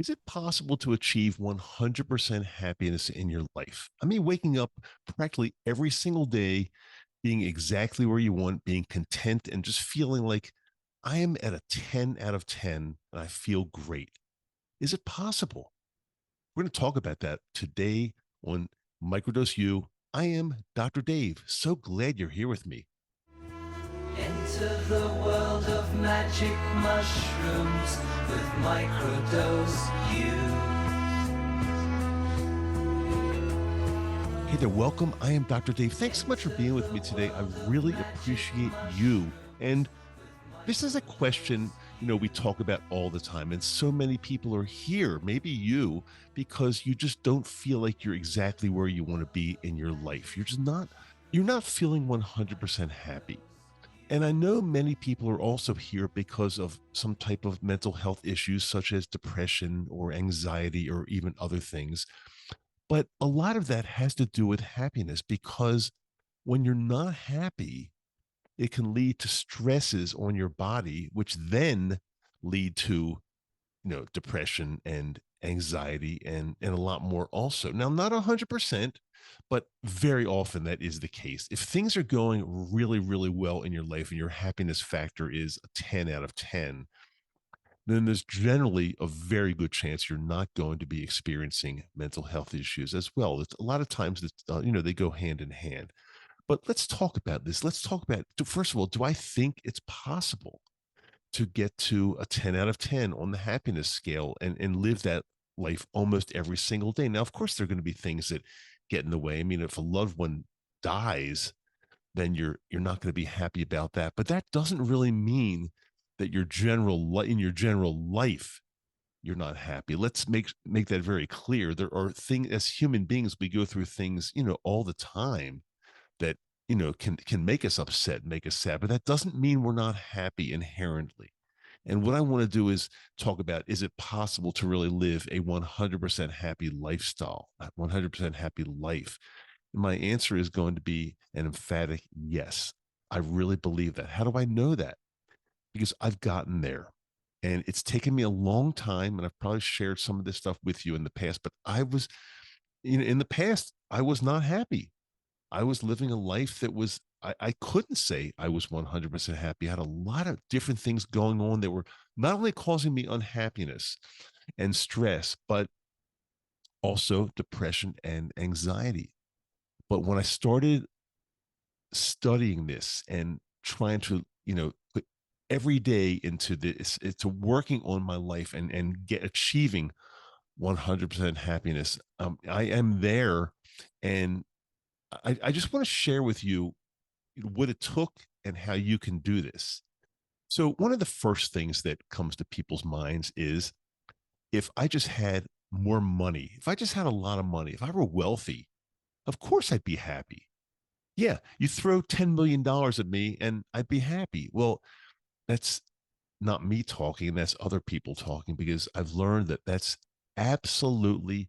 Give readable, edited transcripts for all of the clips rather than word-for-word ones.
Is it possible to achieve 100% happiness in your life? I mean, waking up practically every single day, being exactly where you want, being content, and just feeling like I am at a 10 out of 10 and I feel great. Is it possible? We're going to talk about that today on Microdose U. I am Dr. Dave. So glad you're here with me. Enter the world of magic mushrooms with Microdose Hey there, welcome. I am Dr. Dave. Thanks so much for being with me today. I really appreciate you. And this is a question, we talk about all the time. And so many people are here, maybe you, because you just don't feel like you're exactly where you want to be in your life. You're not feeling 100% happy. And I know many people are also here because of some type of mental health issues, such as depression or anxiety or even other things. But a lot of that has to do with happiness because when you're not happy, it can lead to stresses on your body, which then lead to, depression and anxiety and a lot more also. Now, not 100%, but very often that is the case. If things are going really, really well in your life and your happiness factor is a 10 out of 10, then there's generally a very good chance you're not going to be experiencing mental health issues as well. It's a lot of times that they go hand in hand. But let's talk about this. Let's talk about, first of all, do I think it's possible to get to a 10 out of 10 on the happiness scale and live that life almost every single day? Now, of course, there are going to be things that get in the way. I mean, if a loved one dies, then you're not going to be happy about that. But that doesn't really mean that in your general life, you're not happy. Let's make that very clear. There are things as human beings, we go through things, all the time that can make us upset, make us sad, but that doesn't mean we're not happy inherently. And what I want to do is talk about, is it possible to really live a 100% happy lifestyle, a 100% happy life? And my answer is going to be an emphatic yes. I really believe that. How do I know that? Because I've gotten there. And it's taken me a long time, and I've probably shared some of this stuff with you in the past, but in the past, I was not happy. I was living a life that I couldn't say I was 100% happy. I had a lot of different things going on that were not only causing me unhappiness and stress, but also depression and anxiety. But when I started studying this and trying to, put every day into this, into working on my life and achieving 100% happiness, I am there. And I just want to share with you what it took and how you can do this. So, one of the first things that comes to people's minds is, if I just had more money, if I just had a lot of money, if I were wealthy, of course I'd be happy. Yeah, you throw $10 million at me and I'd be happy. Well, that's not me talking, that's other people talking, because I've learned that that's absolutely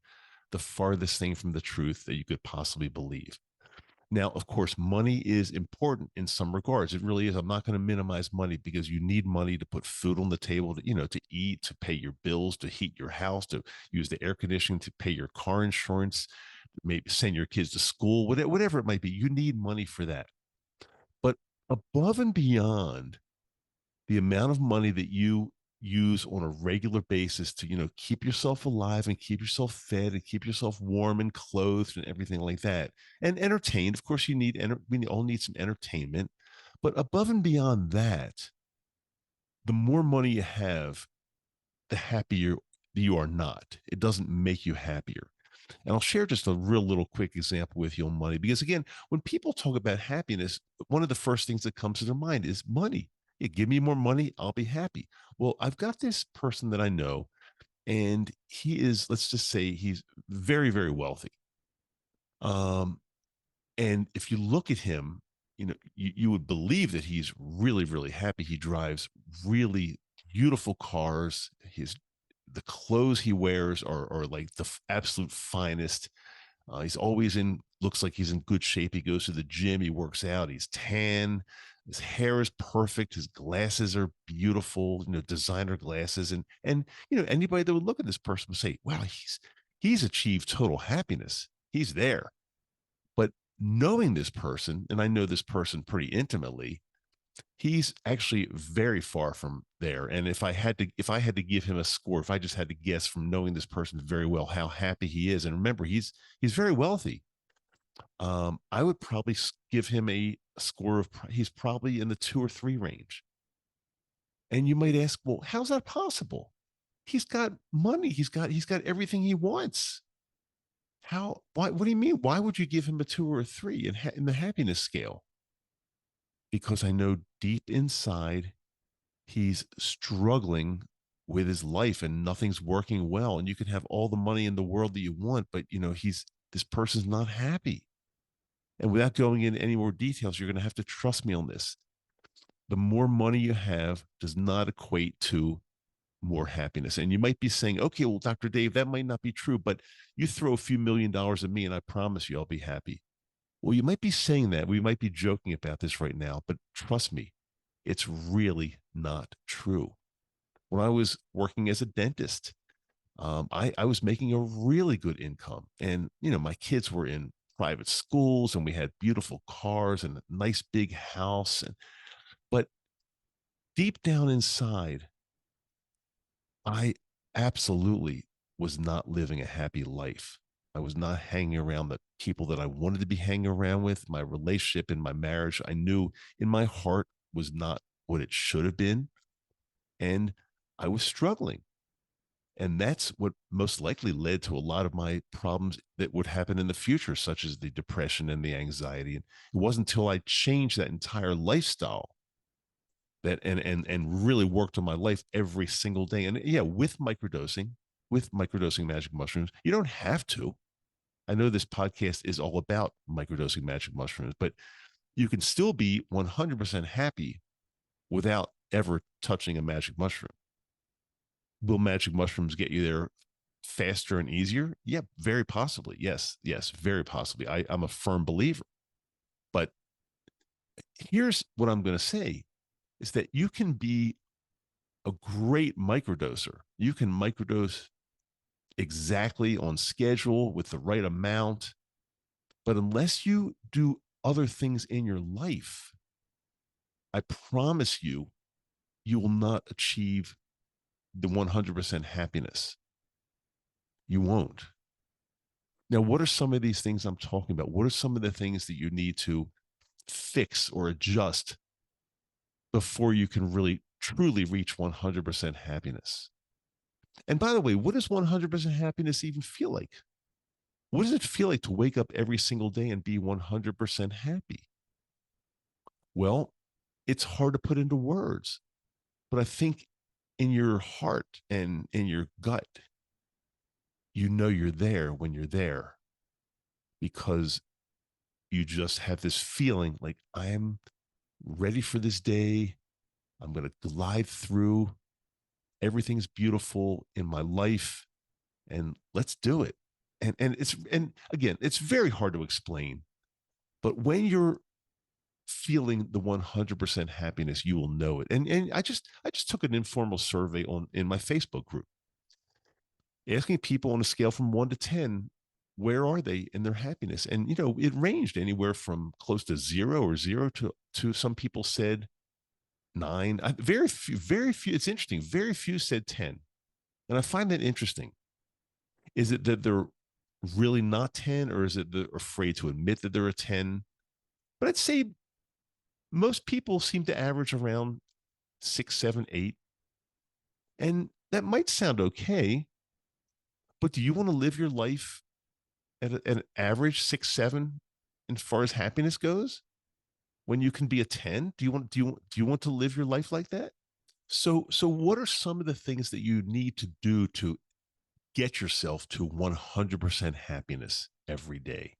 the farthest thing from the truth that you could possibly believe. Now, of course, money is important in some regards. It really is. I'm not going to minimize money, because you need money to put food on the table, to eat, to pay your bills, to heat your house, to use the air conditioning, to pay your car insurance, maybe send your kids to school, whatever it might be. You need money for that. But above and beyond the amount of money that you use on a regular basis to keep yourself alive and keep yourself fed and keep yourself warm and clothed and everything like that, and entertained, of course, we all need some entertainment. But above and beyond that, the more money you have, the happier you are not. It doesn't make you happier. And I'll share just a real little quick example with you on money, because again, when people talk about happiness, one of the first things that comes to their mind is money. Yeah, give me more money, I'll be happy. Well, I've got this person that I know, and he is, let's just say, he's very, very wealthy. Um, and if you look at him, you would believe that he's really, really happy. He drives really beautiful cars. The clothes he wears are like the absolute finest. He's always looks like he's in good shape. He goes to the gym, he works out, he's tan. His hair is perfect. His glasses are beautiful, designer glasses. And anybody that would look at this person would say, wow, he's achieved total happiness. He's there. But knowing this person, and I know this person pretty intimately, he's actually very far from there. And if I had to give him a score, if I just had to guess from knowing this person very well how happy he is, and remember, he's very wealthy. I would probably give him a score of he's probably in the 2 or 3 range. And you might ask, well, how's that possible? He's got money. He's got everything he wants. How? Why? What do you mean? Why would you give him a 2 or 3 in the happiness scale? Because I know deep inside he's struggling with his life and nothing's working well. And you can have all the money in the world that you want, but this person's not happy. And without going into any more details, you're going to have to trust me on this. The more money you have does not equate to more happiness. And you might be saying, okay, well, Dr. Dave, that might not be true, but you throw a few $1,000,000 at me and I promise you I'll be happy. Well, you might be saying that. We might be joking about this right now, but trust me, it's really not true. When I was working as a dentist, I was making a really good income. And, my kids were in private schools and we had beautiful cars and a nice big house. But deep down inside, I absolutely was not living a happy life. I was not hanging around the people that I wanted to be hanging around with. My relationship and my marriage, I knew in my heart was not what it should have been. And I was struggling. And that's what most likely led to a lot of my problems that would happen in the future, such as the depression and the anxiety. And it wasn't until I changed that entire lifestyle that and really worked on my life every single day. And yeah, with microdosing magic mushrooms, you don't have to. I know this podcast is all about microdosing magic mushrooms, but you can still be 100% happy without ever touching a magic mushroom. Will magic mushrooms get you there faster and easier? Yeah, very possibly. Yes, very possibly. I'm a firm believer. But here's what I'm going to say is that you can be a great microdoser. You can microdose exactly on schedule with the right amount. But unless you do other things in your life, I promise you, you will not achieve the 100% happiness. You won't. Now, what are some of these things I'm talking about? What are some of the things that you need to fix or adjust before you can really truly reach 100% happiness? And by the way, what does 100% happiness even feel like? What does it feel like to wake up every single day and be 100% happy? Well, it's hard to put into words, but I think in your heart and in your gut, you're there when you're there because you just have this feeling like I'm ready for this day. I'm going to glide through. Everything's beautiful in my life and let's do it. And again, it's very hard to explain, but when you're feeling the 100% happiness, you will know it. And I just took an informal survey in my Facebook group, asking people on a scale from 1 to 10, where are they in their happiness? And it ranged anywhere from close to 0 to some people said 9. Very few, very few. It's interesting. Very few said 10, and I find that interesting. Is it that they're really not 10, or is it they're afraid to admit that they're a 10? But I'd say most people seem to average around 6, 7, 8. And that might sound okay, but do you want to live your life at an average 6, 7 as far as happiness goes? When you can be a 10, do you want to live your life like that? So what are some of the things that you need to do to get yourself to 100% happiness every day?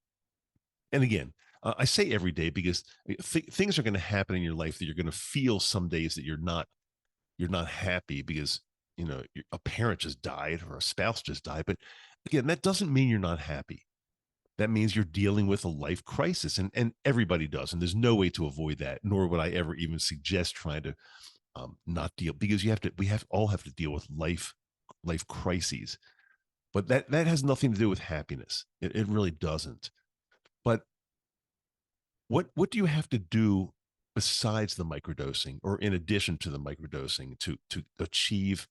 And again, I say every day because things are going to happen in your life that you're going to feel some days that you're not happy because a parent just died or a spouse just died. But again, that doesn't mean you're not happy. That means you're dealing with a life crisis, and everybody does, and there's no way to avoid that. Nor would I ever even suggest trying to not deal, because you have to. We have all have to deal with life crises, but that has nothing to do with happiness. It really doesn't. But what do you have to do besides the microdosing, or in addition to the microdosing, to achieve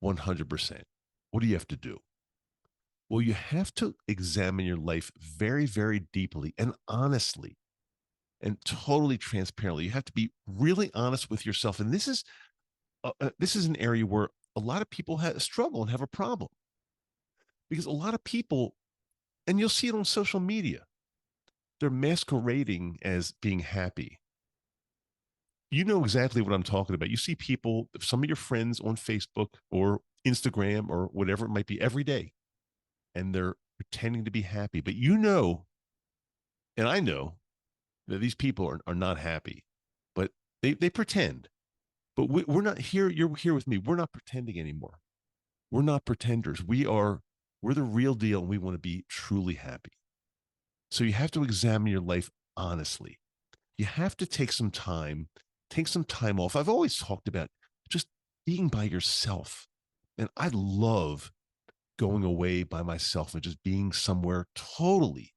100%? What do you have to do? Well, you have to examine your life very, very deeply and honestly and totally transparently. You have to be really honest with yourself. And this is an area where a lot of people struggle and have a problem, because a lot of people, and you'll see it on social media, they're masquerading as being happy. You know exactly what I'm talking about. You see people, some of your friends on Facebook or Instagram or whatever it might be, every day, and they're pretending to be happy. But you know, and I know that these people are not happy, but they pretend. But we're not here. You're here with me. We're not pretending anymore. We're not pretenders. We're the real deal, and we want to be truly happy. So you have to examine your life honestly. You have to take some time off. I've always talked about just being by yourself. And I love going away by myself and just being somewhere totally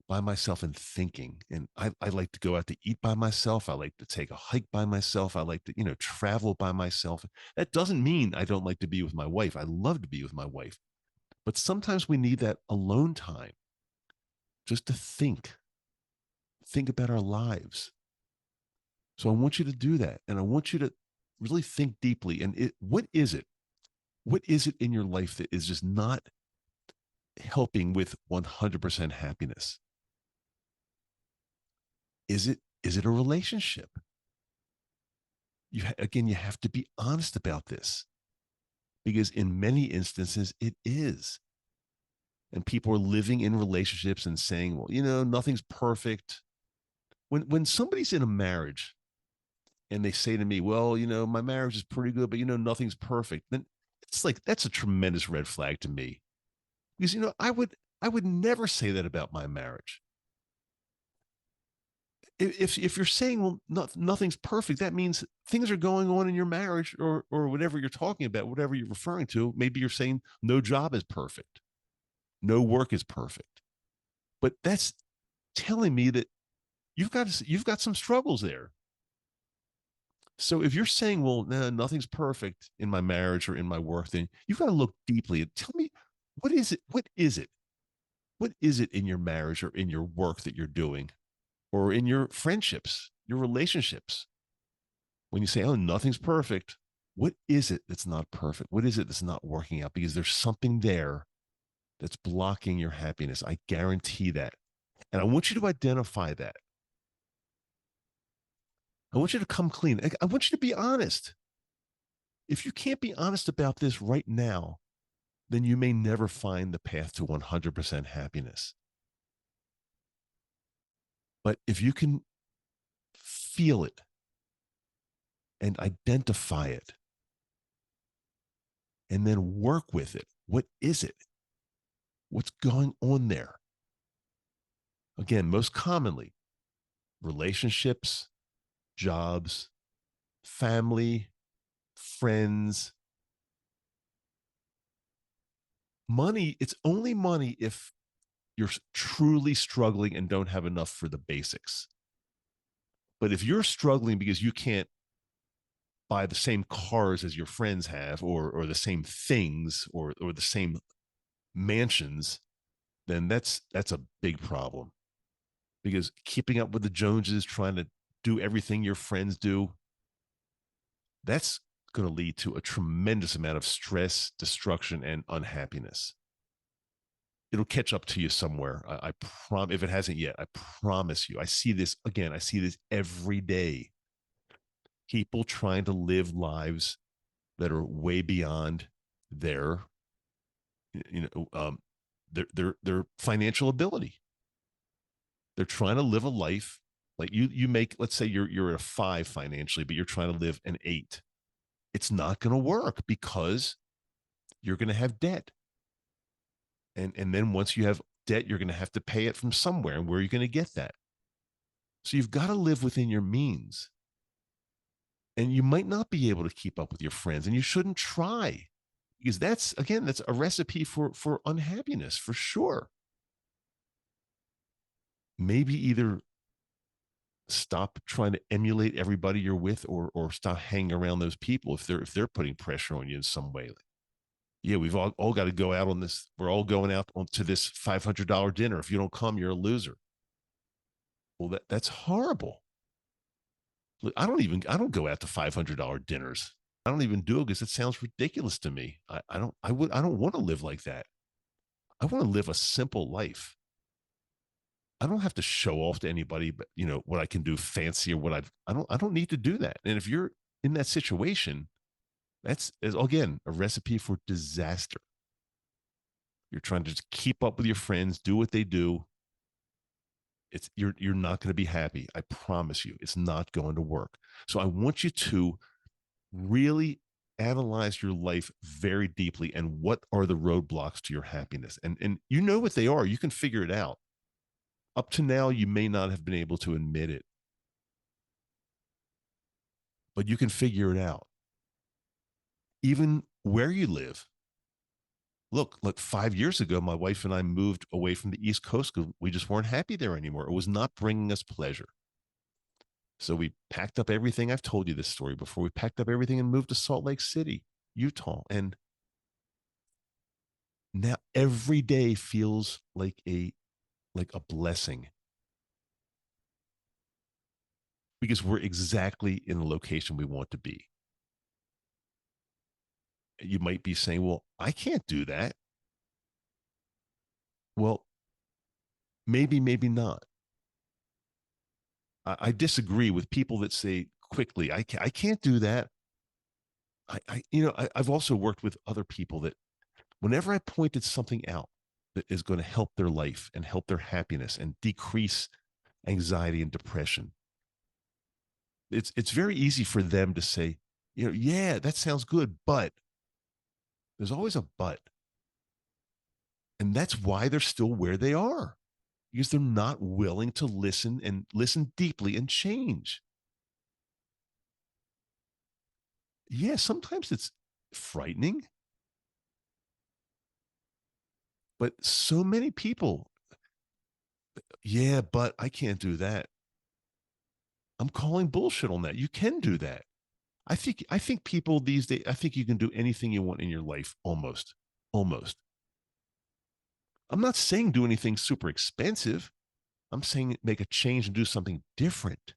by myself and thinking. And I like to go out to eat by myself. I like to take a hike by myself. I like to, travel by myself. That doesn't mean I don't like to be with my wife. I love to be with my wife. But sometimes we need that alone time just to think about our lives. So I want you to do that. And I want you to really think deeply. And what is it? What is it in your life that is just not helping with 100% happiness? Is it a relationship? Again, you have to be honest about this, because in many instances it is. And people are living in relationships and saying, well, nothing's perfect. When somebody's in a marriage and they say to me, well, my marriage is pretty good, but nothing's perfect, then it's like, that's a tremendous red flag to me. Because I would never say that about my marriage. If you're saying, well, nothing's perfect, that means things are going on in your marriage, or whatever you're talking about, whatever you're referring to. Maybe you're saying no job is perfect, no work is perfect, but that's telling me that you've got some struggles there. So if you're saying, well, no, nothing's perfect in my marriage or in my work, then you've got to look deeply and tell me, what is it? What is it? What is it in your marriage or in your work that you're doing, or in your friendships, your relationships? When you say, oh, nothing's perfect, what is it that's not perfect? What is it that's not working out? Because there's something there that's blocking your happiness. I guarantee that. And I want you to identify that. I want you to come clean. I want you to be honest. If you can't be honest about this right now, then you may never find the path to 100% happiness. But if you can feel it and identify it and then work with it, what is it? What's going on there? Again, most commonly, relationships, jobs, family, friends, money. It's only money if you're truly struggling and don't have enough for the basics. But if you're struggling because you can't buy the same cars as your friends have, or the same things, or the same mansions, then that's a big problem. Because keeping up with the Joneses, trying to do everything your friends do, that's going to lead to a tremendous amount of stress, destruction, and unhappiness. It'll catch up to you somewhere. I promise. If it hasn't yet, I promise you. I see this again. I see this every day. People trying to live lives that are way beyond their, their financial ability. They're trying to live a life like you make. Let's say you're at a 5 financially, but you're trying to live an 8. It's not going to work, because you're going to have debt. And then once you have debt, you're going to have to pay it from somewhere. And where are you going to get that? So you've got to live within your means. And you might not be able to keep up with your friends, and you shouldn't try, because that's, again, that's a recipe for unhappiness for sure. Maybe either stop trying to emulate everybody you're with, or stop hanging around those people if they're putting pressure on you in some way. Like, yeah, we've all got to go out on this. We're all going out to this $500 dinner. If you don't come, you're a loser. Well, that's horrible. Look, I don't go out to $500 dinners. I don't even do it because it sounds ridiculous to me. I don't want to live like that. I want to live a simple life. I don't have to show off to anybody, but what I can do fancy, or what I don't need to do that. And if you're in that situation, that's, again, a recipe for disaster. You're trying to just keep up with your friends, do what they do. You're not going to be happy. I promise you, it's not going to work. So I want you to really analyze your life very deeply, and what are the roadblocks to your happiness, and you know what they are. You can figure it out. Up to now, you may not have been able to admit it, but you can figure it out. Even where you live. Look, 5 years ago, my wife and I moved away from the East Coast because we just weren't happy there anymore. It was not bringing us pleasure. So we packed up everything. I've told you this story before. We packed up everything and moved to Salt Lake City, Utah. And now every day feels like a blessing, because we're exactly in the location we want to be. You might be saying, well, I can't do that. Well, maybe not. I disagree with people that say quickly, I can't do that. I've also worked with other people that whenever I pointed something out that is going to help their life and help their happiness and decrease anxiety and depression, it's very easy for them to say, yeah, that sounds good, but there's always a but. And that's why they're still where they are, because they're not willing to listen deeply and change. Yeah, sometimes it's frightening, but so many people, yeah, but I can't do that. I'm calling bullshit on that. You can do that. I think people these days, I think you can do anything you want in your life, almost. I'm not saying do anything super expensive. I'm saying make a change and do something different.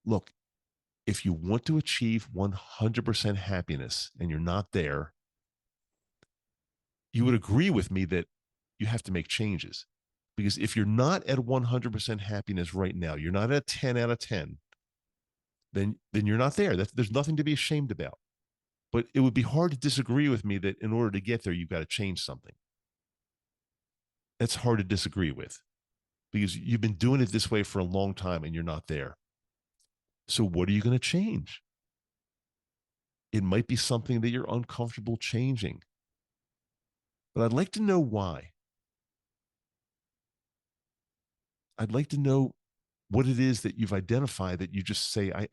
Look, if you want to achieve 100% happiness and you're not there, you would agree with me that you have to make changes. Because if you're not at 100% happiness right now, you're not at 10 out of 10, then you're not there. There's nothing to be ashamed about. But it would be hard to disagree with me that in order to get there, you've got to change something. That's hard to disagree with, because you've been doing it this way for a long time and you're not there. So what are you going to change? It might be something that you're uncomfortable changing, but I'd like to know why. I'd like to know what it is that you've identified that you just say, I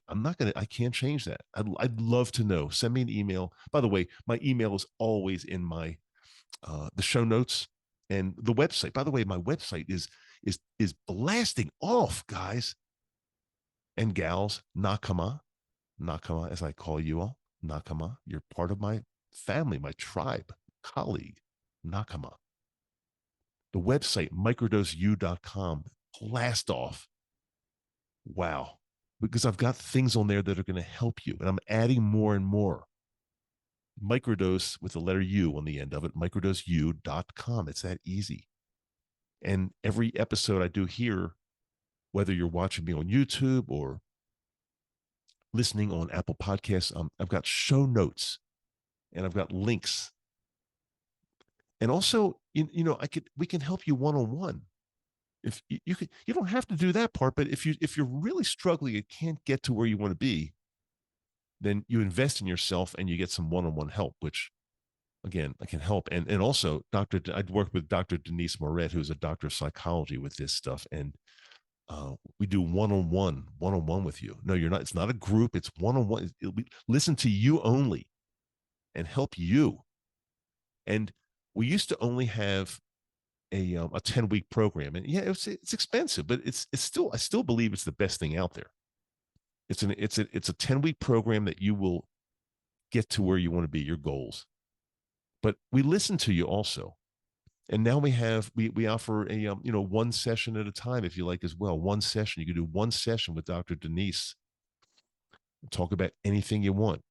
can't change that. I'd love to know. Send me an email. By the way, my email is always in my, the show notes and the website. By the way, my website is blasting off, guys and gals. Nakama, as I call you all, Nakama. You're part of my family, my tribe, colleague, Nakama. The website, microdoseu.com, blast off. Wow. Because I've got things on there that are going to help you, and I'm adding more and more. Microdose with the letter U on the end of it, microdoseu.com. It's that easy. And every episode I do here, whether you're watching me on YouTube or listening on Apple Podcasts, I've got show notes and I've got links. And also, we can help you one-on-one. If you don't have to do that part, but if you're really struggling and can't get to where you want to be, then you invest in yourself and you get some one-on-one help, which again, I can help. And also, I'd worked with Dr. Denise Moret, who's a doctor of psychology with this stuff, and we do one on one with you. No, you're not. It's not a group. It's one on one. Listen to you only and help you. And we used to only have a 10-week program, and yeah, it's expensive, but it's still, I still believe it's the best thing out there. It's a 10-week program that you will get to where you want to be, your goals. But we listen to you also. And now we offer a one session at a time, if you like, as well. One session. You can do one session with Dr. Denise, talk about anything you want.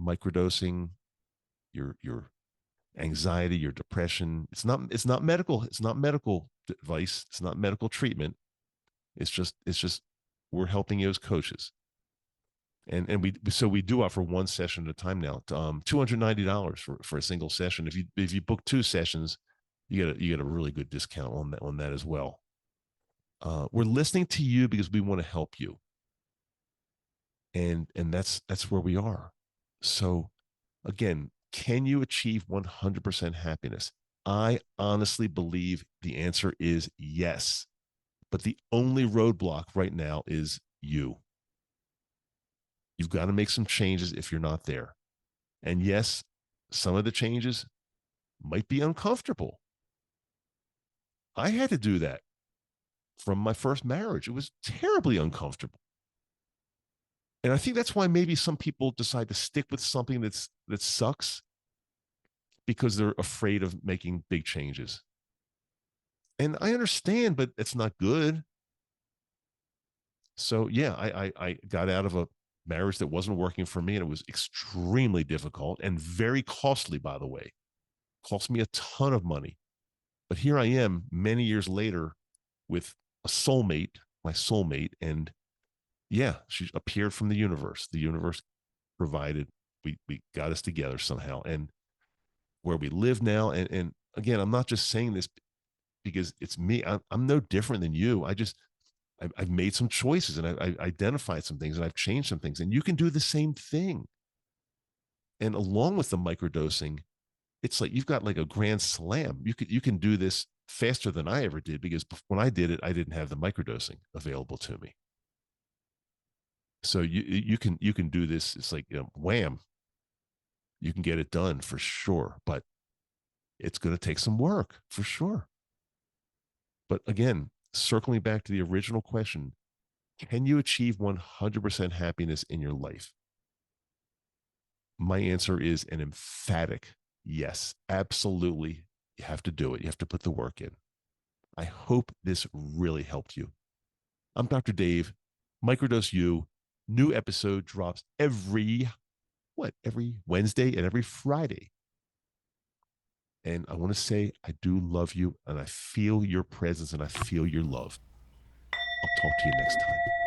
Microdosing, your anxiety, your depression. It's not medical. It's not medical advice. It's not medical treatment. It's just we're helping you as coaches. And we do offer one session at a time now. $290 for a single session. If you book two sessions, you get a really good discount on that as well. We're listening to you because we want to help you, and that's where we are. So again, can you achieve 100% happiness? I honestly believe the answer is yes, but the only roadblock right now is you. You've got to make some changes if you're not there. And yes, some of the changes might be uncomfortable. I had to do that from my first marriage. It was terribly uncomfortable. And I think that's why maybe some people decide to stick with something that sucks, because they're afraid of making big changes. And I understand, but it's not good. So yeah, I got out of a marriage that wasn't working for me, and it was extremely difficult and very costly, by the way. Cost me a ton of money. But here I am many years later with a soulmate, my soulmate, and yeah, she appeared from the universe. The universe provided, we got us together somehow. And where we live now, and again, I'm not just saying this because it's me. I'm no different than you. I've made some choices, and I identified some things, and I've changed some things, and you can do the same thing. And along with the microdosing, it's like you've got like a grand slam. You can do this faster than I ever did, because when I did it, I didn't have the microdosing available to me. So you can do this. It's like, wham, you can get it done for sure, but it's going to take some work for sure. But again, circling back to the original question, can you achieve 100% happiness in your life? My answer is an emphatic yes. Absolutely. You have to do it. You have to put the work in. I hope this really helped you. I'm Dr. Dave, Microdose U. New episode drops every Wednesday and every Friday. And I want to say, I do love you, and I feel your presence, and I feel your love. I'll talk to you next time.